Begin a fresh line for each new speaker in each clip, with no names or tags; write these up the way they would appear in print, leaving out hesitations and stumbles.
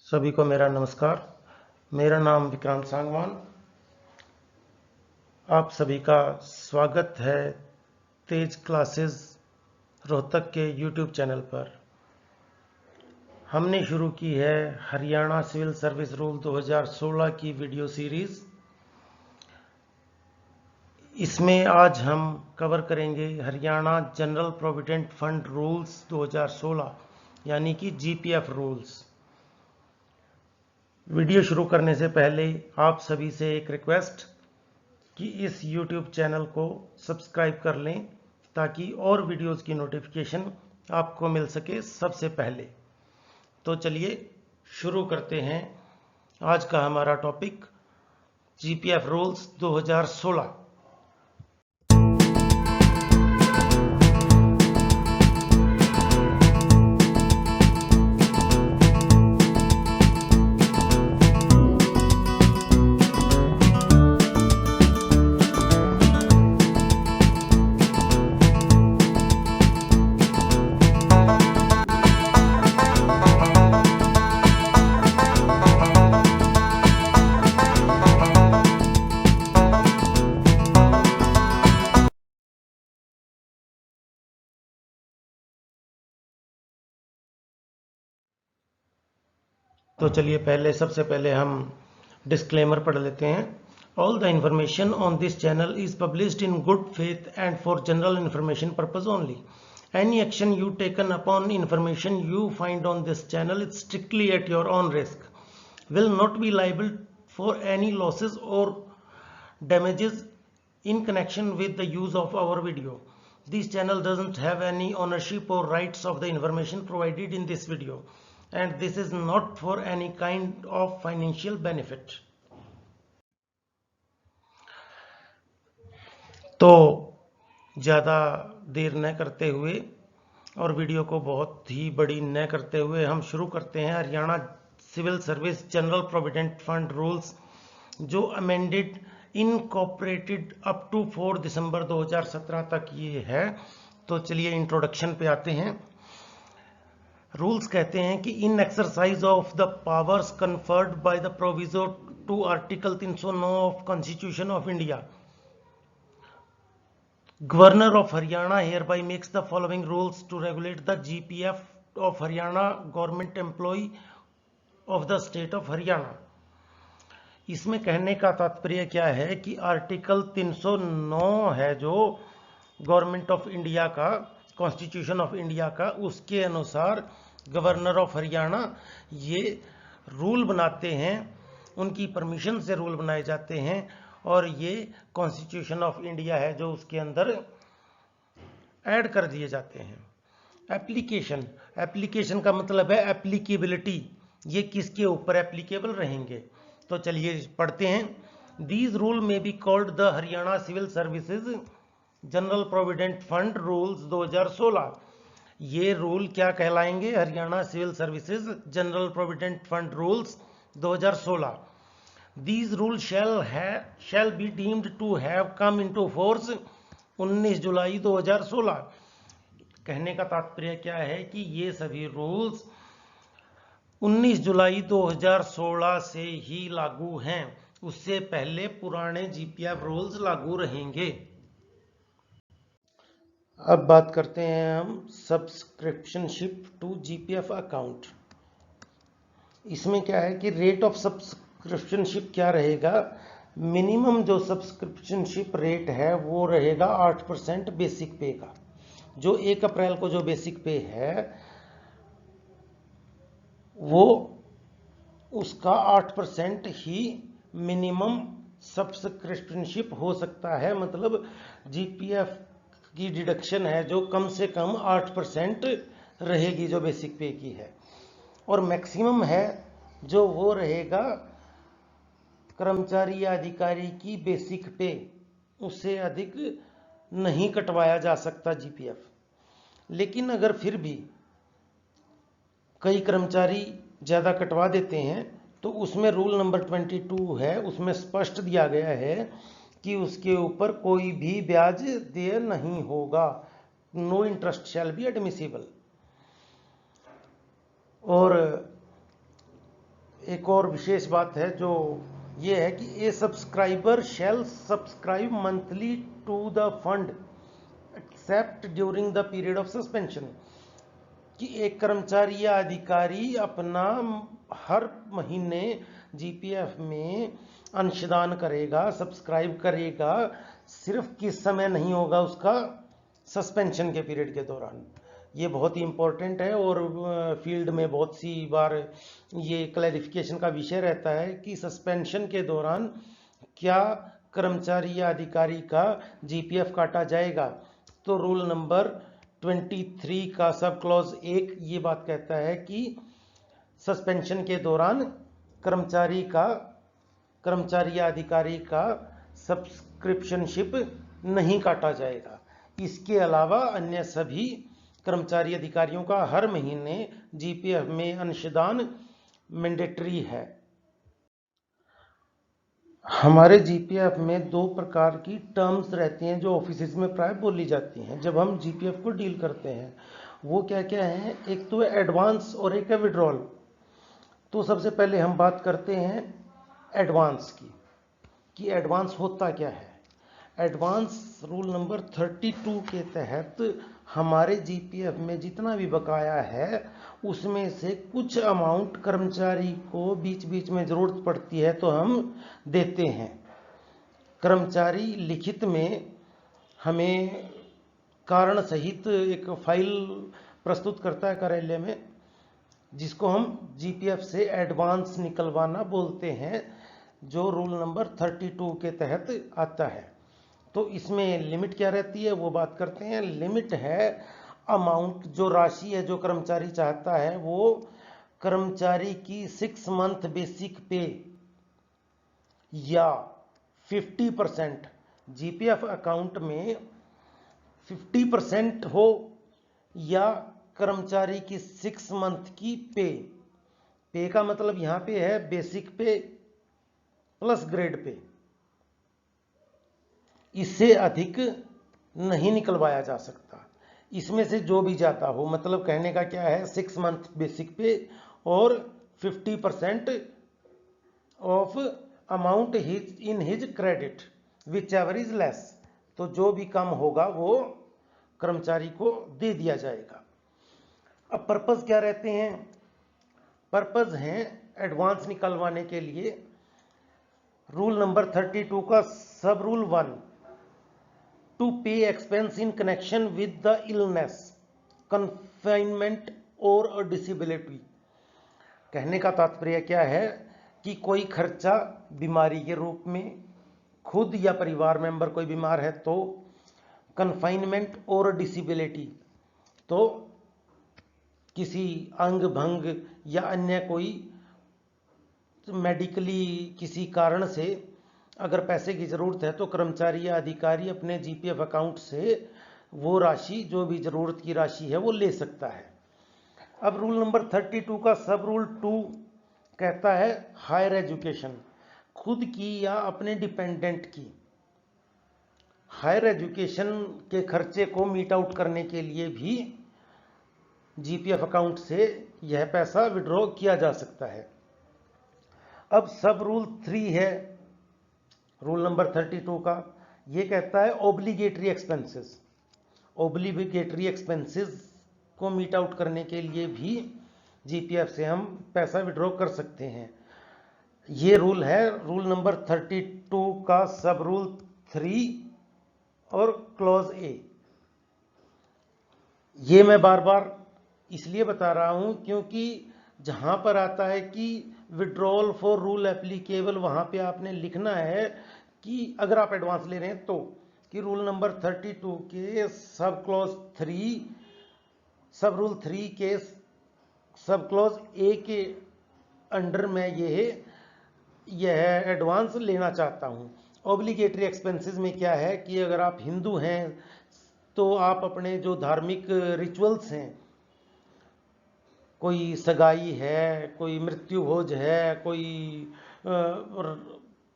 सभी को मेरा नमस्कार। मेरा नाम विक्रांत सांगवान। आप सभी का स्वागत है तेज क्लासेस रोहतक के YouTube चैनल पर। हमने शुरू की है हरियाणा सिविल सर्विस रूल 2016 की वीडियो सीरीज। इसमें आज हम कवर करेंगे Haryana general provident fund rules 2016 यानी कि GPF रूल्स। वीडियो शुरू करने से पहले आप सभी से एक रिक्वेस्ट कि इस YouTube चैनल को सब्सक्राइब कर लें ताकि और वीडियोस की नोटिफिकेशन आपको मिल सके सबसे पहले। तो चलिए शुरू करते हैं आज का हमारा टॉपिक GPF रूल्स 2016। तो चलिए सबसे पहले हम डिस्क्लेमर पढ़ लेते हैं। All the information on this channel is published in good faith and for general information purpose only. Any action you taken upon information you find on this channel is strictly at your own risk, will not be liable for any losses or damages in connection with the use of our video. This channel doesn't have any ownership or rights of the information provided in this video, and this is not for any kind of financial benefit. तो ज़्यादा देर न करते हुए और video को बहुत ही बड़ी न करते हुए हम शुरू करते हैं Haryana civil service general provident fund rules जो amended incorporated up to 4 December 2017 तक ये है। तो चलिए इंट्रोडक्शन पे आते हैं। रूल्स कहते हैं कि in exercise of the powers conferred by the proviso to article 309 of constitution of India, Governor of Haryana hereby makes the following rules to regulate the GPF of Haryana government employee of the state of Haryana। इसमें कहने का तात्पर्य क्या है कि article 309 है जो government of India का, कॉन्स्टिट्यूशन ऑफ इंडिया का, उसके अनुसार गवर्नर ऑफ हरियाणा ये रूल बनाते हैं, उनकी परमिशन से रूल बनाए जाते हैं और ये कॉन्स्टिट्यूशन ऑफ इंडिया है जो उसके अंदर ऐड कर दिए जाते हैं। एप्लीकेशन का मतलब है एप्लीकेबिलिटी, ये किसके ऊपर एप्लीकेबल रहेंगे। तो चलिए पढ़ते हैं। These rule may be called the Haryana civil services general provident fund rules 2016। ये रूल क्या कहलाएंगे? Haryana civil services general provident fund rules 2016। These rules shall be deemed to have come into force 19 जुलाई 2016। कहने का तात्पर्य क्या है कि ये सभी रूल्स 19 जुलाई 2016 से ही लागू हैं, उससे पहले पुराने GPF रूल्स लागू रहेंगे। अब बात करते हैं हम सब्सक्रिप्शनशिप टू GPF अकाउंट। इसमें क्या है कि रेट ऑफ सब्सक्रिप्शनशिप क्या रहेगा? मिनिमम जो सब्सक्रिप्शनशिप रेट है वो रहेगा 8% बेसिक पे का। जो 1 अप्रैल को जो बेसिक पे है वो उसका 8% ही मिनिमम सब्सक्रिप्शनशिप हो सकता है। मतलब GPF की डिडक्शन है जो कम से कम 8% रहेगी जो बेसिक पे की है, और मैक्सिमम है जो वो रहेगा कर्मचारी या अधिकारी की बेसिक पे, उससे अधिक नहीं कटवाया जा सकता GPF। लेकिन अगर फिर भी कई कर्मचारी ज़्यादा कटवा देते हैं तो उसमें रूल नंबर 22 है, उसमें स्पष्ट दिया गया है कि उसके ऊपर कोई भी ब्याज देय नहीं होगा। No interest shall be admissible. और एक और विशेष बात है जो ये है कि a subscriber shall subscribe monthly to the fund except during the period of suspension, कि एक कर्मचारी या अधिकारी अपना हर महीने जीपीएफ में अंशदान करेगा, सब्सक्राइब करेगा, सिर्फ किस समय नहीं होगा, उसका सस्पेंशन के पीरियड के दौरान। ये बहुत ही इंपॉर्टेंट है और फील्ड में बहुत सी बार ये क्लैरिफिकेशन का विषय रहता है कि सस्पेंशन के दौरान क्या कर्मचारी या अधिकारी का जीपीएफ काटा जाएगा। तो रूल नंबर 23 का सब क्लॉज 1 ये बात कहता है कि सस्पेंशन के दौरान कर्मचारी या अधिकारी का सब्सक्रिप्शनशिप नहीं काटा जाएगा। इसके अलावा अन्य सभी कर्मचारी अधिकारियों का हर महीने जीपीएफ में अंशदान मैंडेटरी है। हमारे जीपीएफ में 2 प्रकार की टर्म्स रहती हैं जो ऑफिस में प्राय बोली जाती हैं जब हम जीपीएफ को डील करते हैं। वो क्या क्या है, एक तो है एडवांस और एक है विड्रॉल। तो सबसे पहले हम बात करते हैं एडवांस की, कि एडवांस होता क्या है। एडवांस रूल नंबर 32 के तहत हमारे जीपीएफ में जितना भी बकाया है उसमें से कुछ अमाउंट कर्मचारी को बीच बीच में ज़रूरत पड़ती है तो हम देते हैं। कर्मचारी लिखित में हमें कारण सहित एक फाइल प्रस्तुत करता है कार्यालय में, जिसको हम जीपीएफ से एडवांस निकलवाना बोलते हैं, जो रूल नंबर 32 के तहत आता है। तो इसमें लिमिट क्या रहती है वो बात करते हैं। लिमिट है अमाउंट, जो राशि है जो कर्मचारी चाहता है वो कर्मचारी की 6 मंथ बेसिक पे या 50% जीपीएफ अकाउंट में 50% हो, या कर्मचारी की 6 मंथ की पे का मतलब यहां पे है बेसिक पे प्लस ग्रेड पे। इससे अधिक नहीं निकलवाया जा सकता। इसमें से जो भी जाता हो, मतलब कहने का क्या है, 6 मंथ बेसिक पे और 50% of amount in his credit which ever is less. तो जो भी कम होगा वो कर्मचारी को दे दिया जाएगा। अब पर्पस क्या रहते हैं? पर्पस हैं एडवांस निकलवाने के लिए रूल नंबर 32 का सब रूल 1, टू पे expense in connection with the illness, confinement और डिसेबिलिटी। कहने का तात्पर्य क्या है कि कोई खर्चा बीमारी के रूप में, खुद या परिवार मेंबर कोई बीमार है तो, कन्फाइनमेंट और डिसेबिलिटी तो किसी अंग भंग या अन्य कोई मेडिकली किसी कारण से अगर पैसे की ज़रूरत है तो कर्मचारी या अधिकारी अपने जीपीएफ अकाउंट से वो राशि, जो भी ज़रूरत की राशि है वो ले सकता है। अब रूल नंबर 32 का सब रूल 2 कहता है हायर एजुकेशन, खुद की या अपने डिपेंडेंट की हायर एजुकेशन के खर्चे को मीट आउट करने के लिए भी जीपीएफ अकाउंट से यह पैसा विड्रॉ किया जा सकता है। अब सब रूल 3 है रूल नंबर 32 का, ये कहता है ऑब्लिगेटरी एक्सपेंसेस। ऑब्लिगेटरी एक्सपेंसेस को मीट आउट करने के लिए भी जीपीएफ से हम पैसा विड्रॉ कर सकते हैं। ये रूल है रूल नंबर 32 का सब रूल 3 और क्लॉज ए। ये मैं बार बार इसलिए बता रहा हूं क्योंकि जहां पर आता है कि विड्रॉल फॉर रूल एप्लीकेबल, वहां पे आपने लिखना है कि अगर आप एडवांस ले रहे हैं तो, कि रूल नंबर 32 के सब क्लॉज 3, सब रूल 3 के सब क्लॉज ए के अंडर में यह एडवांस लेना चाहता हूं। ऑब्लिगेटरी एक्सपेंसेस में क्या है कि अगर आप हिंदू हैं तो आप अपने जो धार्मिक रिचुअल्स हैं, कोई सगाई है, कोई मृत्यु भोज है, कोई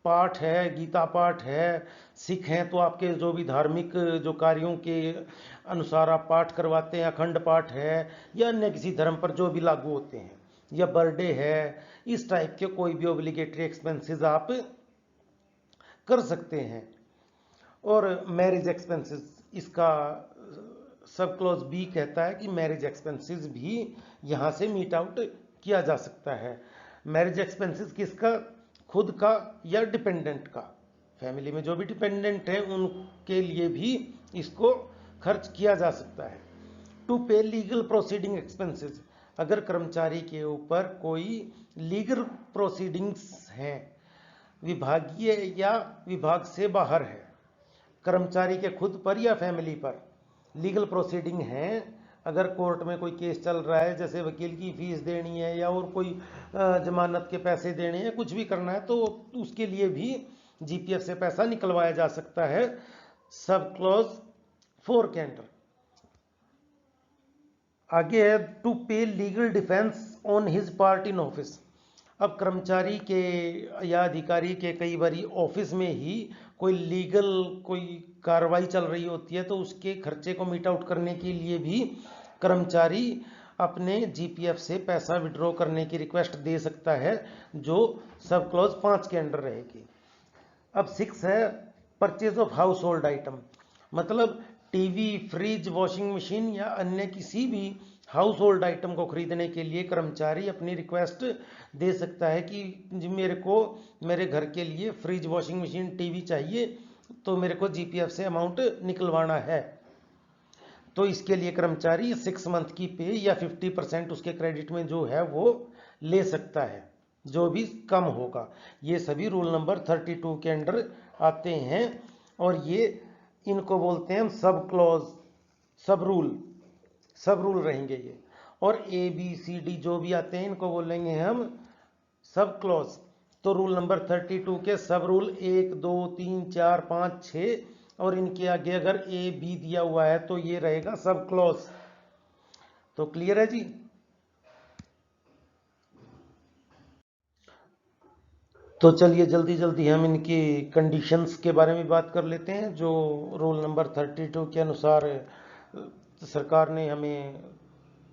पाठ है, गीता पाठ है, सिख हैं तो आपके जो भी धार्मिक जो कार्यों के अनुसार आप पाठ करवाते हैं, अखंड पाठ है, या अन्य किसी धर्म पर जो भी लागू होते हैं, या बर्थडे है, इस टाइप के कोई भी ऑब्लिगेटरी एक्सपेंसेस आप कर सकते हैं। और मैरिज एक्सपेंसेस, इसका सब क्लॉज बी कहता है कि मैरिज एक्सपेंसेस भी यहाँ से मीट आउट किया जा सकता है। मैरिज एक्सपेंसेस किसका, खुद का या डिपेंडेंट का, फैमिली में जो भी डिपेंडेंट है उनके लिए भी इसको खर्च किया जा सकता है। टू पे लीगल प्रोसीडिंग एक्सपेंसेस, अगर कर्मचारी के ऊपर कोई लीगल प्रोसीडिंग्स हैं, विभागीय या विभाग से बाहर है, कर्मचारी के खुद पर या फैमिली पर लीगल प्रोसीडिंग है, अगर कोर्ट में कोई केस चल रहा है, जैसे वकील की फीस देनी है या और कोई जमानत के पैसे देने हैं, कुछ भी करना है, तो उसके लिए भी जीपीएफ से पैसा निकलवाया जा सकता है सब क्लॉज 4 के अंडर। आगे है टू पे legal defence on his part in office. अब कर्मचारी के या अधिकारी के कई बारी ऑफिस में ही कोई लीगल कोई कार्रवाई चल रही होती है, तो उसके खर्चे को मीट आउट करने के लिए भी कर्मचारी अपने जीपीएफ से पैसा विड्रॉ करने की रिक्वेस्ट दे सकता है, जो सब क्लॉज 5 के अंडर रहेगी। अब 6 है purchase of house hold item, मतलब टीवी, फ्रिज, वॉशिंग मशीन या अन्य किसी भी हाउस होल्ड आइटम को खरीदने के लिए कर्मचारी अपनी रिक्वेस्ट दे सकता है कि जी मेरे को मेरे घर के लिए फ्रिज, वॉशिंग मशीन, टीवी चाहिए, तो मेरे को जीपीएफ से अमाउंट निकलवाना है। तो इसके लिए कर्मचारी 6 मंथ की पे या 50% उसके क्रेडिट में जो है वो ले सकता है, जो भी कम होगा। ये सभी रूल नंबर 32 के अंडर आते हैं और ये इनको बोलते हैं हम सब क्लॉज, सब रूल रहेंगे ये। और ए बी सी डी जो भी आते हैं इनको बोलेंगे हम सब क्लॉज। तो रूल नंबर 32 के सब रूल 1, 2, 3, 4, 5, 6 और इनके आगे अगर ए बी दिया हुआ है तो ये रहेगा सब क्लॉज। तो क्लियर है जी। तो चलिए जल्दी जल्दी हम इनकी कंडीशंस के बारे में बात कर लेते हैं, जो रूल नंबर 32 के अनुसार सरकार ने हमें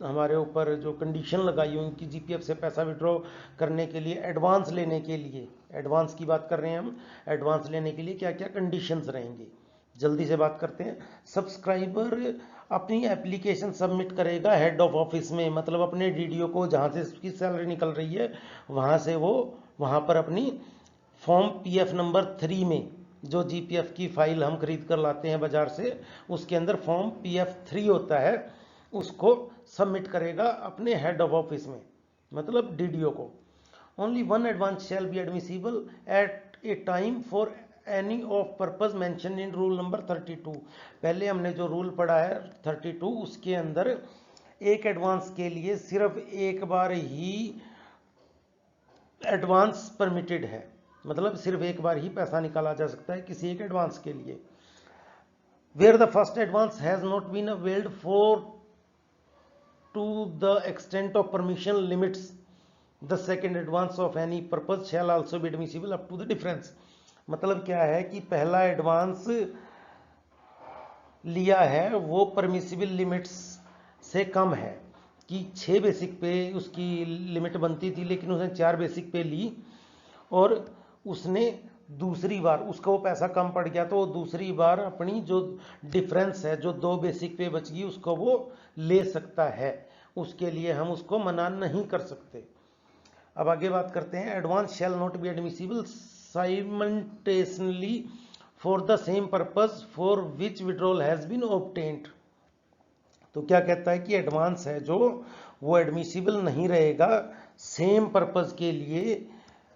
हमारे ऊपर जो कंडीशन लगाई हुई उनकी जीपीएफ से पैसा विड्रॉ करने के लिए, एडवांस लेने के लिए, एडवांस की बात कर रहे हैं हम, एडवांस लेने के लिए क्या क्या कंडीशंस रहेंगी, जल्दी से बात करते हैं। सब्सक्राइबर अपनी एप्लीकेशन सबमिट करेगा हेड ऑफ ऑफिस में, मतलब अपने डीडीओ को जहाँ से उसकी सैलरी निकल रही है वहाँ से वो वहाँ पर अपनी फॉर्म पीएफ नंबर 3 में, जो जीपीएफ की फाइल हम खरीद कर लाते हैं बाजार से, उसके अंदर फॉर्म पीएफ 3 होता है, उसको सबमिट करेगा अपने हेड ऑफ ऑफिस में, मतलब डीडीओ को। Only one advance shall be admissible at a time for any of purpose mention in rule number 32। पहले हमने जो रूल पढ़ा है 32, उसके अंदर एक एडवांस के लिए सिर्फ एक बार ही एडवांस परमिटेड है, मतलब सिर्फ एक बार ही पैसा निकाला जा सकता है किसी एक एडवांस के लिए। Where the first advance has not been availed for to the extent of permission limits, the second advance of any purpose shall also be admissible up to the difference। मतलब क्या है कि पहला एडवांस लिया है वो परमिसिबल लिमिट्स से कम है, कि 6 बेसिक पे उसकी लिमिट बनती थी लेकिन उसने 4 बेसिक पे ली, और उसने दूसरी बार उसका वो पैसा कम पड़ गया तो वो दूसरी बार अपनी जो डिफरेंस है, जो 2 बेसिक पे बच गई, उसको वो ले सकता है, उसके लिए हम उसको मना नहीं कर सकते। अब आगे बात करते हैं। Advance shall not be admissible simultaneously for the same purpose for which withdrawal has been obtained. तो क्या कहता है कि एडवांस है जो वो एडमिसिबल नहीं रहेगा सेम पर्पज के लिए,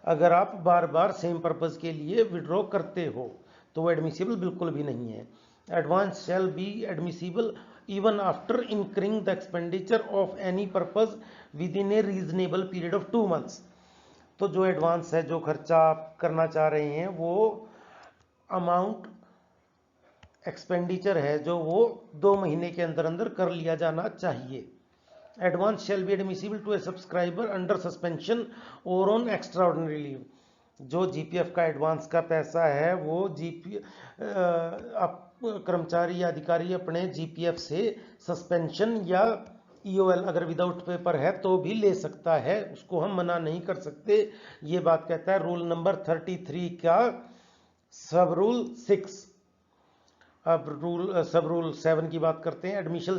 अगर आप बार बार सेम पर्पज के लिए विड्रॉ करते हो तो वो एडमिसिबल बिल्कुल भी नहीं है। Advance shall be admissible even after incurring the expenditure of any purpose within a reasonable period of 2 months। तो जो एडवांस है, जो खर्चा आप करना चाह रहे हैं, वो अमाउंट एक्सपेंडिचर है जो वो 2 महीने के अंदर अंदर कर लिया जाना चाहिए। Advance shall be admissible to a subscriber under suspension और ऑन एक्स्ट्राऑर्डिनरी लीव। जो जीपीएफ का एडवांस का पैसा है वो कर्मचारी या अधिकारी अपने जीपीएफ से सस्पेंशन या EOL अगर विदाउट पेपर है तो भी ले सकता है, उसको हम मना नहीं कर सकते। ये बात कहता है रूल नंबर 33 का सब रूल 6। अब सब रूल 7 की बात करते हैं। Admission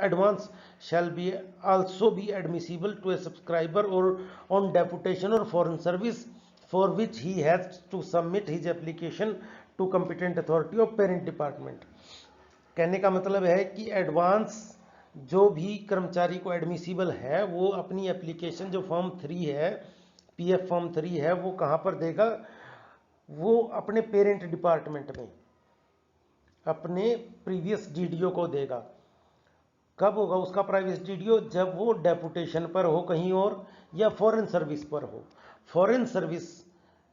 advance shall be also be admissible to a subscriber और ऑन डेपुटेशन और foreign service for which he has to submit his application to competent authority of parent department. कहने का मतलब है कि एडवांस जो भी कर्मचारी को एडमिसिबल है वो अपनी एप्लीकेशन जो फॉर्म 3 है, PF फॉर्म 3 है, वो कहाँ पर देगा? वो अपने पेरेंट डिपार्टमेंट में अपने प्रीवियस DDO को देगा। कब होगा उसका प्राइवेट DDO? जब वो डेपुटेशन पर हो कहीं और या फॉरेन सर्विस पर हो। फॉरेन सर्विस,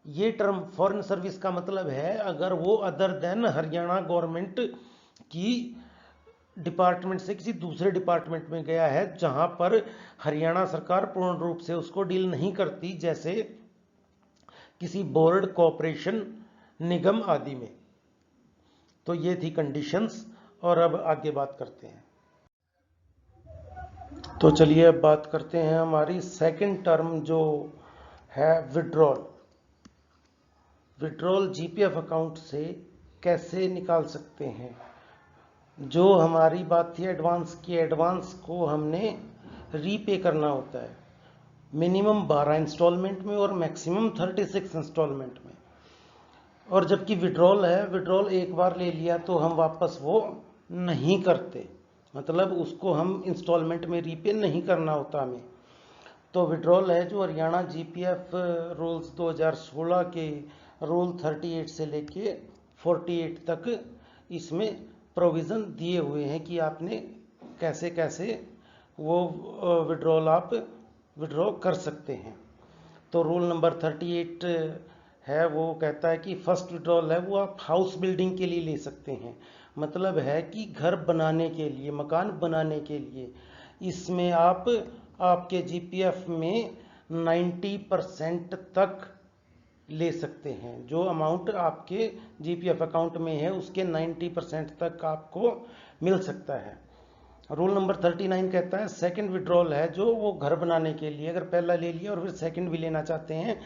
ये टर्म फॉरेन सर्विस का मतलब है अगर वो अदर देन हरियाणा गवर्नमेंट की डिपार्टमेंट से किसी दूसरे डिपार्टमेंट में गया है जहां पर हरियाणा सरकार पूर्ण रूप से उसको डील नहीं करती, जैसे किसी बोर्ड, कॉरपोरेशन, निगम आदि में। तो ये थी कंडीशंस और अब आगे बात करते हैं। तो चलिए अब बात करते हैं हमारी सेकंड टर्म जो है विड्रॉल। विड्रॉल GPF अकाउंट से कैसे निकाल सकते हैं? जो हमारी बात थी एडवांस की, एडवांस को हमने रीपे करना होता है मिनिमम 12 इंस्टॉलमेंट में और मैक्सिमम 36 इंस्टॉलमेंट में। और जबकि विड्रॉल है, विड्रॉल एक बार ले लिया तो हम वापस वो नहीं करते, मतलब उसको हम इंस्टॉलमेंट में रीपे नहीं करना होता हमें। तो विड्रॉल है जो हरियाणा GPF रूल्स 2016 के रूल 38 से लेके 48 तक इसमें प्रोविज़न दिए हुए हैं कि आपने कैसे कैसे वो विड्रॉल आप विड्रॉ कर सकते हैं। तो रूल नंबर 38 है वो कहता है कि फर्स्ट विड्रॉल है वो आप हाउस बिल्डिंग के लिए ले सकते हैं। मतलब है कि घर बनाने के लिए, मकान बनाने के लिए। इसमें आप आपके GPF में 90% तक ले सकते हैं। जो अमाउंट आपके GPF अकाउंट में है उसके 90% तक आपको मिल सकता है। रूल नंबर 39 कहता है सेकंड विड्रॉल है जो वो घर बनाने के लिए, अगर पहला ले लिया और फिर सेकंड भी लेना चाहते हैं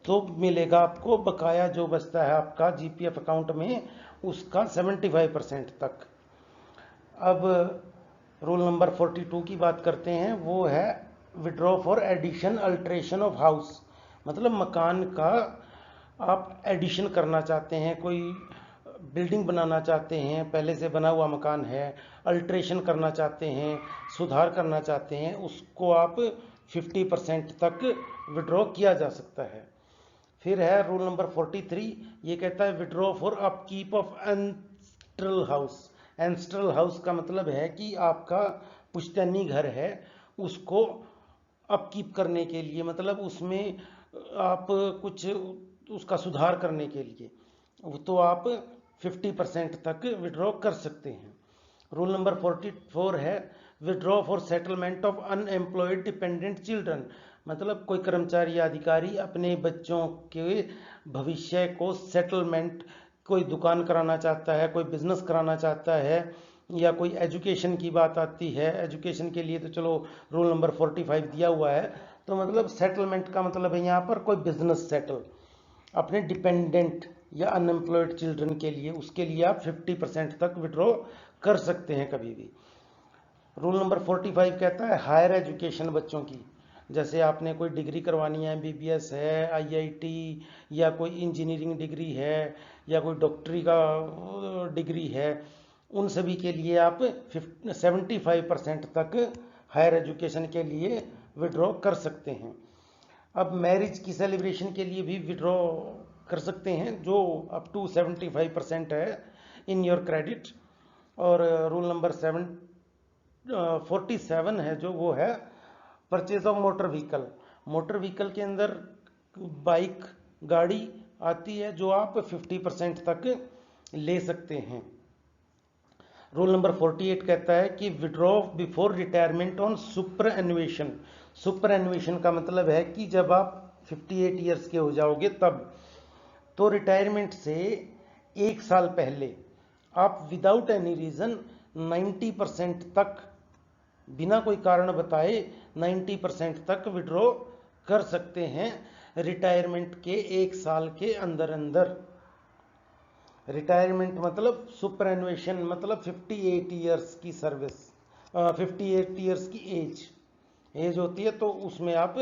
तो मिलेगा आपको बकाया जो बचता है आपका GPF अकाउंट में उसका 75% तक। अब रूल नंबर 42 की बात करते हैं, वो है withdraw for addition alteration of house. मतलब मकान का आप एडिशन करना चाहते हैं, कोई बिल्डिंग बनाना चाहते हैं, पहले से बना हुआ मकान है, अल्ट्रेशन करना चाहते हैं, सुधार करना चाहते हैं, उसको आप 50% तक विड्रॉ किया जा सकता है। फिर है रूल नंबर 43, ये कहता है withdraw for upkeep of ancestral house. Ancestral house का मतलब है कि आपका पुश्तैनी घर है, उसको अपकीप करने के लिए, मतलब उसमें आप कुछ उसका सुधार करने के लिए, तो आप 50% तक विड्रॉ कर सकते हैं। रूल नंबर 44 है withdraw for settlement of unemployed dependent children. मतलब कोई कर्मचारी या अधिकारी अपने बच्चों के भविष्य को सेटलमेंट, कोई दुकान कराना चाहता है, कोई बिजनेस कराना चाहता है, या कोई एजुकेशन की बात आती है, एजुकेशन के लिए तो चलो रूल नंबर 45 दिया हुआ है। तो मतलब सेटलमेंट का मतलब है यहाँ पर कोई बिजनेस सेटल अपने डिपेंडेंट या अनएम्प्लॉयड चिल्ड्रन के लिए, उसके लिए आप 50% तक विड्रॉ कर सकते हैं कभी भी। रूल नंबर 45 कहता है हायर एजुकेशन बच्चों की, जैसे आपने कोई डिग्री करवानी है, MBBS है, IIT या कोई इंजीनियरिंग डिग्री है या कोई डॉक्टरी का डिग्री है, उन सभी के लिए आप 75% तक हायर एजुकेशन के लिए विड्रॉ कर सकते हैं। अब मैरिज की सेलिब्रेशन के लिए भी विड्रॉ कर सकते हैं जो अप टू 75% है इन योर क्रेडिट। और रूल नंबर 47 है जो वो है purchase of motor vehicle. Motor vehicle के अंदर बाइक, गाड़ी आती है जो आप 50% तक ले सकते हैं। रूल नंबर 48 कहता है कि withdraw before retirement on superannuation. Superannuation का मतलब है कि जब आप 58 ईयर्स के हो जाओगे तब, तो रिटायरमेंट से 1 साल पहले आप विदाउट एनी रीज़न 90% तक बिना कोई कारण बताए 90% तक विड्रॉ कर सकते हैं रिटायरमेंट के 1 साल के अंदर अंदर। रिटायरमेंट मतलब सुपरएनुएशन मतलब 58 ईयर्स की सर्विस, 58 ईयर्स की एज होती है, तो उसमें आप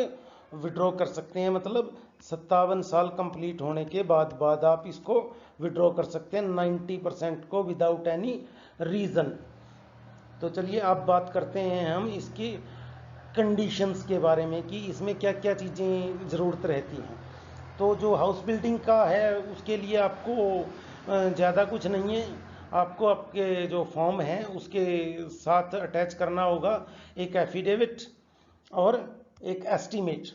विड्रॉ कर सकते हैं। मतलब 57 साल कंप्लीट होने के बाद आप इसको विड्रॉ कर सकते हैं 90% को विदाउट एनी रीज़न। तो चलिए अब बात करते हैं हम इसकी कंडीशंस के बारे में कि इसमें क्या क्या चीज़ें ज़रूरत रहती हैं। तो जो हाउस बिल्डिंग का है उसके लिए आपको ज़्यादा कुछ नहीं है, आपको आपके जो फॉर्म है उसके साथ अटैच करना होगा एक एफिडेविट और एक एस्टीमेट,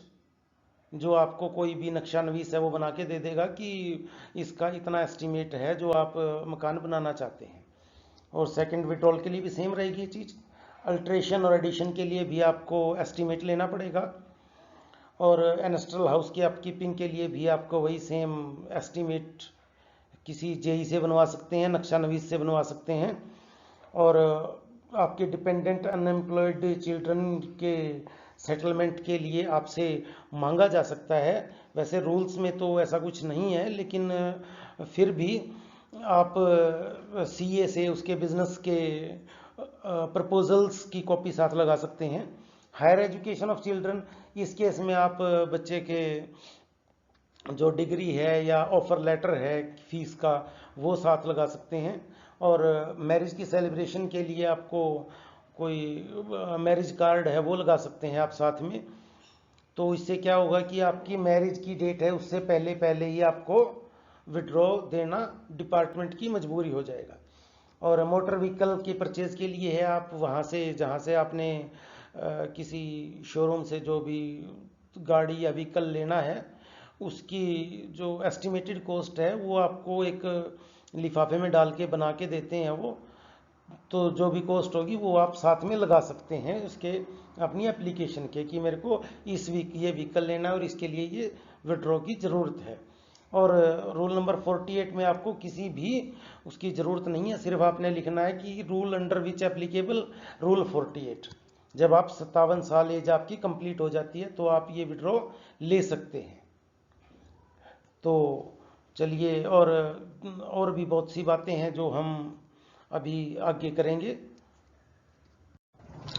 जो आपको कोई भी नक्शा नवीस है वो बना के दे देगा कि इसका इतना एस्टीमेट है जो आप मकान बनाना चाहते हैं। और सेकंड विड्रॉल के लिए भी सेम रहेगी ये चीज़। अल्ट्रेशन और एडिशन के लिए भी आपको एस्टीमेट लेना पड़ेगा, और एनेस्ट्रल हाउस की अपकीपिंग के लिए भी आपको वही सेम एस्टीमेट किसी जेई से बनवा सकते हैं, नक्शा नवीस से बनवा सकते हैं। और आपके डिपेंडेंट अनएम्प्लॉयड चिल्ड्रन के सेटलमेंट के लिए आपसे मांगा जा सकता है। वैसे रूल्स में तो ऐसा कुछ नहीं है, लेकिन फिर भी आप सीए से उसके बिजनेस के प्रपोजल्स की कॉपी साथ लगा सकते हैं। हायर एजुकेशन ऑफ चिल्ड्रन, इस केस में आप बच्चे के जो डिग्री है या ऑफर लेटर है फीस का वो साथ लगा सकते हैं। और मैरिज की सेलिब्रेशन के लिए आपको कोई मैरिज कार्ड है वो लगा सकते हैं आप साथ में। तो इससे क्या होगा कि आपकी मैरिज की डेट है उससे पहले पहले ही आपको विड्रॉ देना डिपार्टमेंट की मजबूरी हो जाएगा। और मोटर व्हीकल के परचेज के लिए है, आप वहाँ से जहाँ से आपने किसी शोरूम से जो भी गाड़ी या व्हीकल लेना है उसकी जो एस्टिमेटेड कॉस्ट है वो आपको एक लिफाफे में डाल के बना के देते हैं वो। तो जो भी कॉस्ट होगी वो आप साथ में लगा सकते हैं उसके अपनी एप्लीकेशन के कि मेरे को इस वीक ये व्हीकल लेना है और इसके लिए ये विड्रॉ की ज़रूरत है। और रूल नंबर 48 में आपको किसी भी उसकी ज़रूरत नहीं है, सिर्फ आपने लिखना है कि rule under which applicable rule 48। जब आप 57 साल एज आपकी कंप्लीट हो जाती है तो आप ये विड्रॉ ले सकते हैं। तो चलिए, और भी बहुत सी बातें हैं जो हम अभी आगे करेंगे।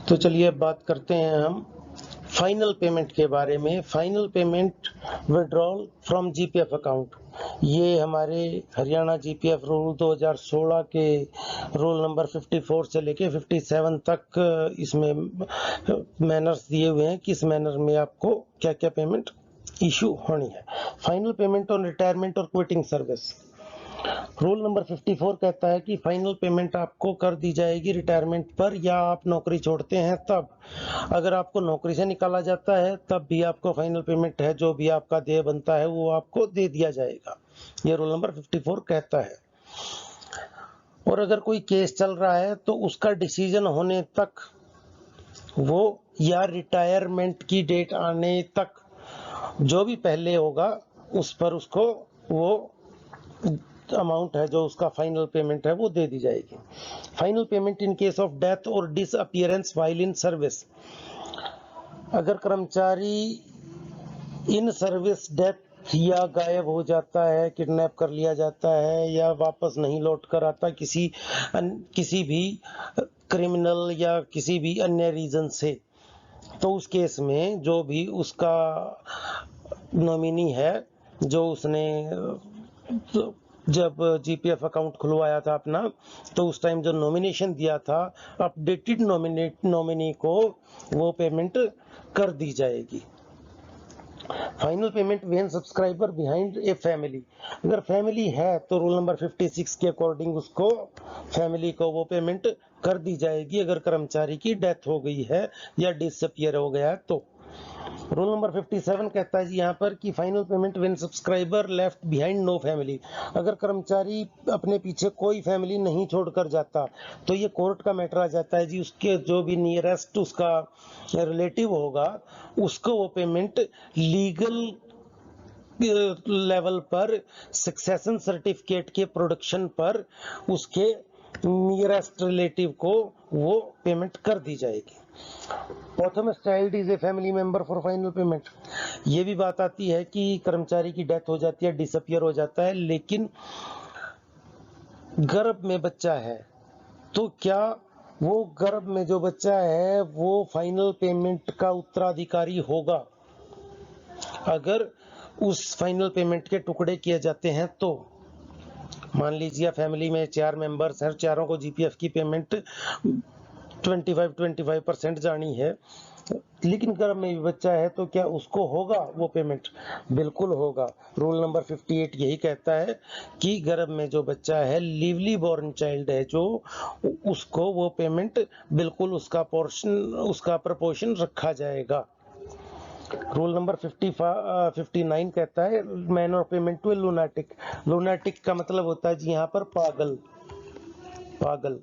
तो चलिए अब बात करते हैं हम फाइनल पेमेंट के बारे में। Final payment withdrawal from GPF account, ये हमारे हरियाणा जीपीएफ रूल 2016 के रूल नंबर 54 से लेके 57 तक इसमें मैनर्स दिए हुए हैं, किस मैनर में आपको क्या क्या पेमेंट इशू होनी है। फाइनल पेमेंट ऑन रिटायरमेंट और क्विटिंग सर्विस, रूल नंबर 54 कहता है कि फाइनल पेमेंट आपको कर दी जाएगी रिटायरमेंट पर या आप नौकरी छोड़ते हैं तब। अगर आपको नौकरी से निकाला जाता है तब भी आपको फाइनल पेमेंट है जो भी आपका देय बनता है वो आपको दे दिया जाएगा, ये रूल नंबर 54 कहता है। और अगर कोई केस चल रहा है तो उसका डिसीजन होने तक वो या रिटायरमेंट की डेट आने तक जो भी पहले होगा उस पर उसको वो अमाउंट है जो उसका फाइनल पेमेंट है वो दे दी जाएगी। Final payment in case of death और डिसअपीयरेंस व्हाइल इन सर्विस, अगर कर्मचारी इन सर्विस डेथ या गायब हो जाता है, किडनैप कर लिया जाता है या वापस नहीं लौट कर आता किसी भी क्रिमिनल या किसी भी अन्य रीजन से, तो उस केस में जो भी उसका नॉमिनी है जो उसने जब जीपीएफ अकाउंट खुलवाया था अपना तो उस टाइम जो नॉमिनेशन दिया था अपडेटेड नॉमिनी को वो पेमेंट कर दी जाएगी। Final payment when subscriber behind a family, अगर फैमिली है तो रूल नंबर 56 के अकॉर्डिंग उसको फैमिली को वो पेमेंट कर दी जाएगी अगर कर्मचारी की डेथ हो गई है या डिसअपियर हो गया है तो। रूल नंबर 57 कहता है जी यहाँ पर कि final payment when subscriber left behind no family, अगर कर्मचारी अपने पीछे कोई फैमिली नहीं छोड़कर जाता तो ये कोर्ट का मैटर आ जाता है जी, उसके जो भी नियरेस्ट उसका रिलेटिव होगा उसको वो पेमेंट लीगल लेवल पर सक्सेशन सर्टिफिकेट के प्रोडक्शन पर उसके नियरेस्ट रिलेटिव को वो पेमेंट कर दी जाएगी। Posthumous child is a family member for final payment. ये भी बात आती है कि कर्मचारी की डेथ हो जाती है, डिसअपियर हो जाता है, लेकिन गर्भ में बच्चा है, तो क्या वो गर्भ में जो बच्चा है वो फाइनल पेमेंट का उत्तराधिकारी होगा? अगर उस फाइनल पेमेंट के टुकड़े किए जाते हैं तो मान लीजिए फैमिली में 4 मेंबर्स हैं, चारों को जीपीएफ की पेमेंट 25% जानी है, लेकिन गर्भ में भी बच्चा है, तो क्या उसको होगा वो पेमेंट? बिल्कुल होगा। रूल नंबर 58 यही कहता है कि गर्भ में जो बच्चा है, लीवली बोर्न चाइल्ड है जो, उसको वो पेमेंट बिल्कुल उसका पोर्शन, उसका प्रपोर्शन रखा जाएगा। रूल नंबर 59 कहता है manner of payment to a lunatic. Lunatic का मतलब होता है जी यहाँ पर पागल। पागल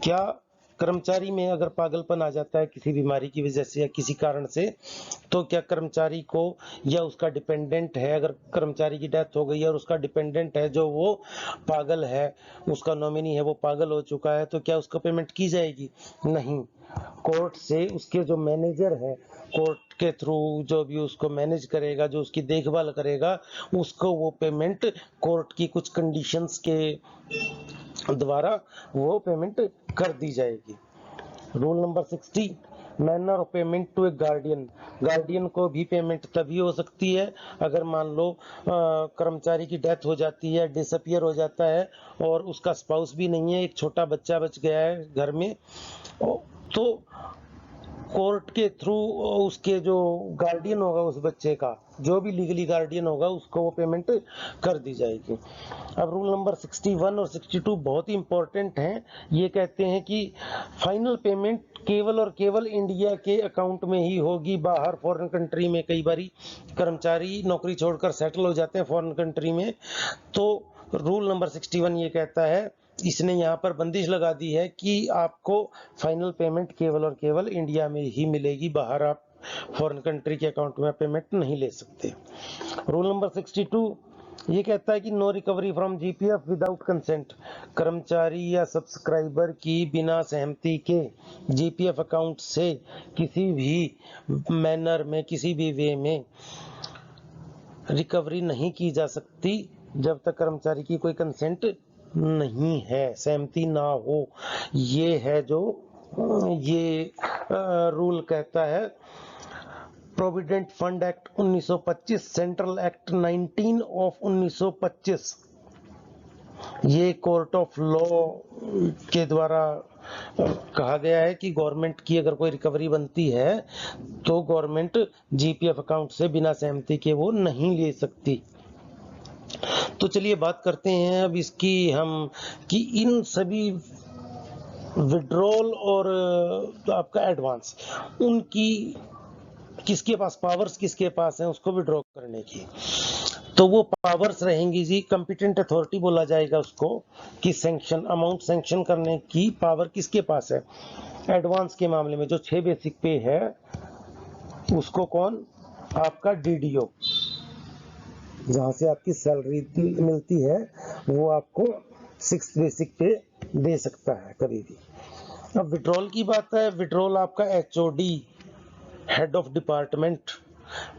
क्या कर्मचारी में अगर पागलपन आ जाता है किसी बीमारी की वजह से या किसी कारण से, तो क्या कर्मचारी को या उसका डिपेंडेंट है, अगर कर्मचारी की डेथ हो गई और उसका डिपेंडेंट है जो वो पागल है, उसका नॉमिनी है वो पागल हो चुका है, तो क्या उसको पेमेंट की जाएगी? नहीं। कोर्ट से उसके जो मैनेजर है, कोर्ट के थ्रू जो भी उसको मैनेज करेगा, जो उसकी देखभाल करेगा, उसको वो पेमेंट कोर्ट की कुछ कंडीशंस के द्वारा वो पेमेंट कर दी जाएगी। Rule number 60 manner of payment to a guardian. Guardian को भी पेमेंट तभी हो सकती है अगर मान लो कर्मचारी की डेथ हो जाती है, डिसअपियर हो जाता है और उसका स्पाउस भी नहीं है, एक छोटा बच्चा बच गया है घर में, तो कोर्ट के थ्रू उसके जो गार्डियन होगा उस बच्चे का, जो भी लीगली गार्डियन होगा, उसको वो पेमेंट कर दी जाएगी। अब रूल नंबर 61 और 62 बहुत ही इंपॉर्टेंट हैं। ये कहते हैं कि फाइनल पेमेंट केवल और केवल इंडिया के अकाउंट में ही होगी। बाहर फॉरेन कंट्री में कई बारी कर्मचारी नौकरी छोड़कर सेटल हो जाते हैं फॉरेन कंट्री में, तो रूल नंबर 61 ये कहता है, इसने यहाँ पर बंदिश लगा दी है कि आपको फाइनल पेमेंट केवल और केवल इंडिया में ही मिलेगी, बाहर आप फॉरेन कंट्री के अकाउंट में पेमेंट नहीं ले सकते। रूल नंबर 62 ये कहता है कि no recovery from GPF without consent. कर्मचारी या सब्सक्राइबर की बिना सहमति के जीपीएफ अकाउंट से किसी भी मैनर में, किसी भी वे में रिकवरी नहीं की जा सकती जब तक कर्मचारी की कोई कंसेंट नहीं है, सहमति ना हो। ये है जो ये रूल कहता है। Provident fund act 1925, central act 19 of 1925, ये कोर्ट ऑफ लॉ के द्वारा कहा गया है कि गवर्नमेंट की अगर कोई रिकवरी बनती है तो गवर्नमेंट जीपीएफ अकाउंट से बिना सहमति के वो नहीं ले सकती। तो चलिए बात करते हैं अब इसकी हम कि इन सभी विड्रॉल और आपका एडवांस, उनकी किसके पास पावर्स, किसके पास है उसको विड्रॉ करने की, तो वो पावर्स रहेंगी जी, कॉम्पिटेंट अथॉरिटी बोला जाएगा उसको, कि सैंक्शन अमाउंट सैंक्शन करने की पावर किसके पास है। एडवांस के मामले में जो 6 बेसिक पे है उसको कौन, आपका डीडीओ, जहां से आपकी सैलरी मिलती है वो आपको 6 बेसिक पे दे सकता है कभी भी। अब विड्रॉल की बात है, विड्रॉल आपका एचओडी, हेड ऑफ डिपार्टमेंट,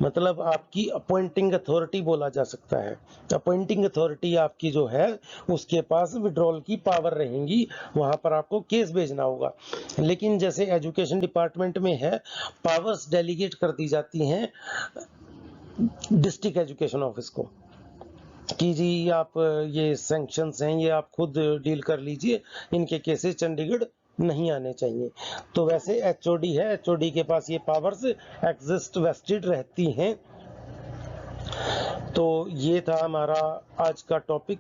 मतलब आपकी अपॉइंटिंग अथॉरिटी बोला जा सकता है। अपॉइंटिंग अथॉरिटी आपकी जो है उसके पास विड्रॉल की पावर रहेंगी, वहां पर आपको केस भेजना होगा। लेकिन जैसे एजुकेशन डिपार्टमेंट में है, पावर्स डेलीगेट कर दी जाती हैं डिस्ट्रिक्ट एजुकेशन ऑफिस को कि जी आप ये सैंक्शंस हैं ये आप खुद डील कर लीजिए, इनके केसेस चंडीगढ़ नहीं आने चाहिए। तो वैसे एचओडी है, एचओडी के पास ये पावर्स एग्जिस्ट वेस्टेड रहती हैं। तो ये था हमारा आज का टॉपिक,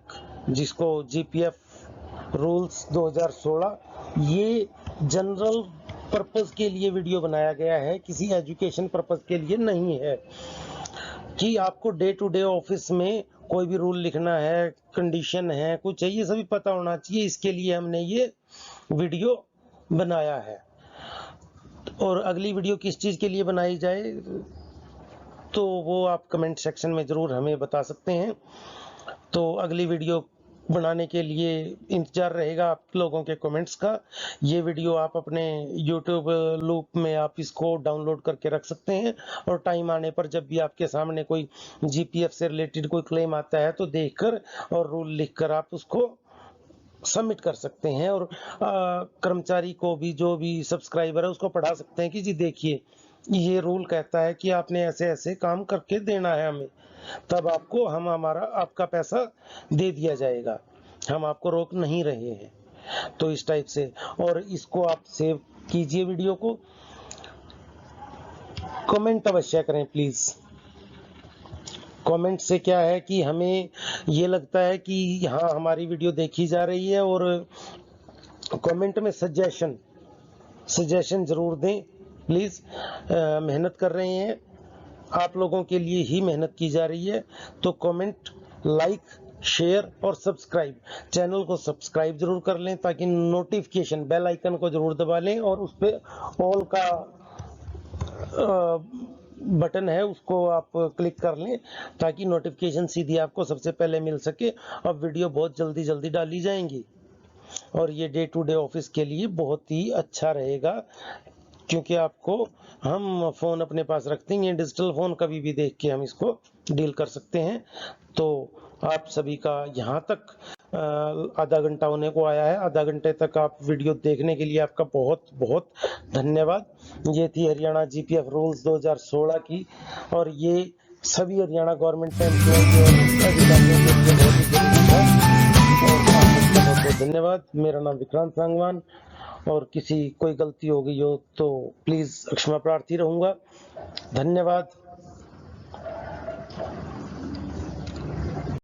जिसको जीपीएफ रूल्स 2016, ये जनरल पर्पस के लिए वीडियो बनाया गया है, किसी एजुकेशन पर्पस के लिए नहीं है कि आपको डे टू डे ऑफिस में कोई भी रूल लिखना है, कंडीशन है, कुछ है, ये सभी पता होना चाहिए। इसके लिए हमने ये वीडियो बनाया है। और अगली वीडियो किस चीज के लिए बनाई जाए तो वो आप कमेंट सेक्शन में जरूर हमें बता सकते हैं। तो अगली वीडियो बनाने के लिए इंतजार रहेगा आप लोगों के कमेंट्स का। ये वीडियो आप अपने यूट्यूब लूप में आप इसको डाउनलोड करके रख सकते हैं, और टाइम आने पर जब भी आपके सामने कोई जीपीएफ से रिलेटेड कोई क्लेम आता है तो देखकर और रूल लिखकर आप उसको सबमिट कर सकते हैं, और कर्मचारी को भी, जो भी सब्सक्राइबर है, उसको पढ़ा सकते हैं कि जी देखिए ये रूल कहता है कि आपने ऐसे ऐसे काम करके देना है हमें, तब आपको हमारा आपका पैसा दे दिया जाएगा, हम आपको रोक नहीं रहे हैं। तो इस टाइप से, और इसको आप सेव कीजिए वीडियो को, कमेंट अवश्य करें प्लीज। कमेंट से क्या है कि हमें ये लगता है कि हाँ हमारी वीडियो देखी जा रही है, और कमेंट में सजेशन जरूर दें प्लीज। मेहनत कर रहे हैं, आप लोगों के लिए ही मेहनत की जा रही है, तो कमेंट, लाइक, शेयर और सब्सक्राइब, चैनल को सब्सक्राइब जरूर कर लें, ताकि नोटिफिकेशन बेल आइकन को जरूर दबा लें, और उस पे ऑल का बटन है उसको आप क्लिक कर लें, ताकि नोटिफिकेशन सीधी आपको सबसे पहले मिल सके। अब वीडियो बहुत जल्दी डाली जाएंगी, और ये डे टू डे ऑफिस के लिए बहुत ही अच्छा रहेगा, क्योंकि आपको हम फ़ोन अपने पास रखते हैं, डिजिटल फ़ोन कभी भी देख के हम इसको डील कर सकते हैं। तो आप सभी का यहाँ तक आधा घंटा होने को आया है, आधा घंटे तक आप वीडियो देखने के लिए आपका बहुत बहुत धन्यवाद। ये थी हरियाणा जीपीएफ रूल्स 2016 की, और ये सभी हरियाणा गवर्नमेंट एम्प्लॉय और अधिकारियों के लिए बहुत ही जरूरी था। और आपका बहुत बहुत धन्यवाद। मेरा नाम विक्रांत सांगवान, और किसी कोई गलती हो गई हो तो प्लीज क्षमा प्रार्थी रहूंगा। धन्यवाद।